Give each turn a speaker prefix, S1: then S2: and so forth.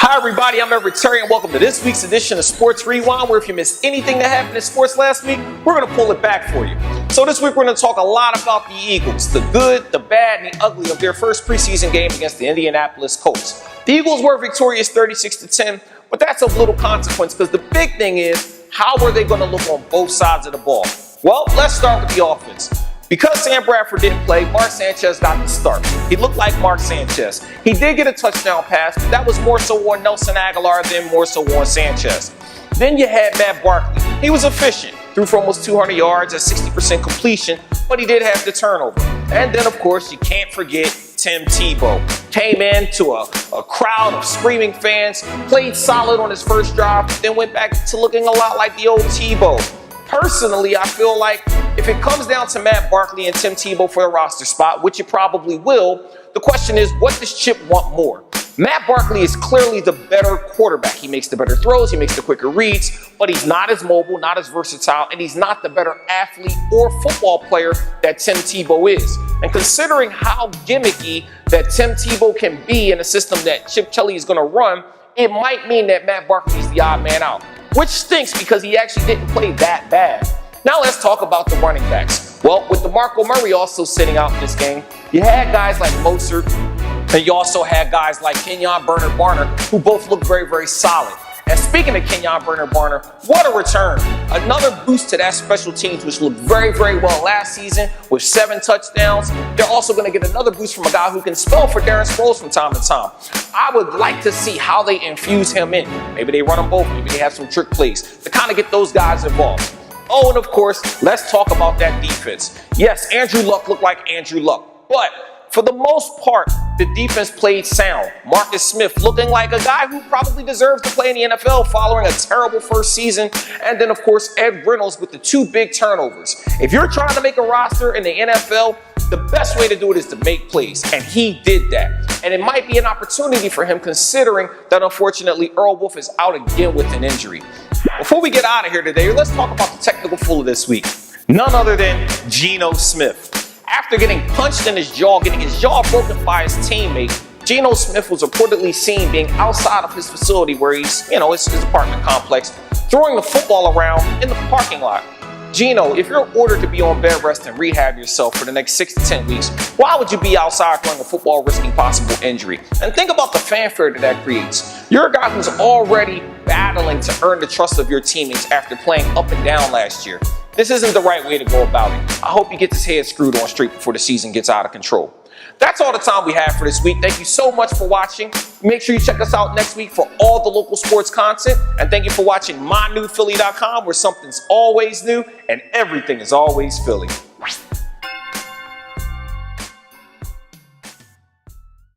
S1: Hi everybody, I'm Everett Terry and welcome to this week's edition of Sports Rewind, where if you missed anything that happened in sports last week, we're going to pull it back for you. So this week we're going to talk a lot about the Eagles, the good, the bad, and the ugly of their first preseason game against the Indianapolis Colts. The Eagles were victorious 36-10, but that's of little consequence because the big thing is, how are they going to look on both sides of the ball? Well, let's start with the offense. Because Sam Bradford didn't play, Mark Sanchez got the start. He looked like Mark Sanchez. He did get a touchdown pass, but that was more so on Nelson Aguilar than more so on Sanchez. Then you had Matt Barkley. He was efficient, threw for almost 200 yards at 60% completion, but he did have the turnover. And then, of course, you can't forget Tim Tebow. Came in to a crowd of screaming fans, played solid on his first drive, then went back to looking a lot like the old Tebow. Personally, I feel like if it comes down to Matt Barkley and Tim Tebow for the roster spot, which it probably will, the question is, what does Chip want more? Matt Barkley is clearly the better quarterback. He makes the better throws, he makes the quicker reads, but he's not as mobile, not as versatile, and he's not the better athlete or football player that Tim Tebow is. And considering how gimmicky that Tim Tebow can be in a system that Chip Kelly is going to run, it might mean that Matt Barkley is the odd man out, which stinks because he actually didn't play that bad. Now let's talk about the running backs. Well, with DeMarco Murray also sitting out in this game, you had guys like Mostert, and you also had guys like Kenyon Barner, who both look very, very solid. And speaking of Kenyon Barner, what a return. Another boost to that special teams, which looked very, very well last season with 7 touchdowns. They're also going to get another boost from a guy who can spell for Darren Sproles from time to time. I would like to see how they infuse him in. Maybe they run them both. Maybe they have some trick plays to kind of get those guys involved. Oh, and of course, let's talk about that defense. Yes, Andrew Luck looked like Andrew Luck, but for the most part, the defense played sound. Marcus Smith looking like a guy who probably deserves to play in the NFL following a terrible first season. And then, of course, Ed Reynolds with the 2 big turnovers. If you're trying to make a roster in the NFL, the best way to do it is to make plays. And he did that. And it might be an opportunity for him considering that, unfortunately, Earl Wolff is out again with an injury. Before we get out of here today, let's talk about the technical fool of this week. None other than Geno Smith. After getting punched in his jaw, getting his jaw broken by his teammate, Geno Smith was reportedly seen being outside of his facility where he's, his apartment complex, throwing the football around in the parking lot. Geno, if you're ordered to be on bed rest and rehab yourself for the next 6 to 10 weeks, why would you be outside throwing a football risking possible injury? And think about the fanfare that creates. You're a guy who's already battling to earn the trust of your teammates after playing up and down last year. This isn't the right way to go about it. I hope he gets his head screwed on straight before the season gets out of control. That's all the time we have for this week. Thank you so much for watching. Make sure you check us out next week for all the local sports content. And thank you for watching MyNewPhilly.com, where something's always new and everything is always Philly.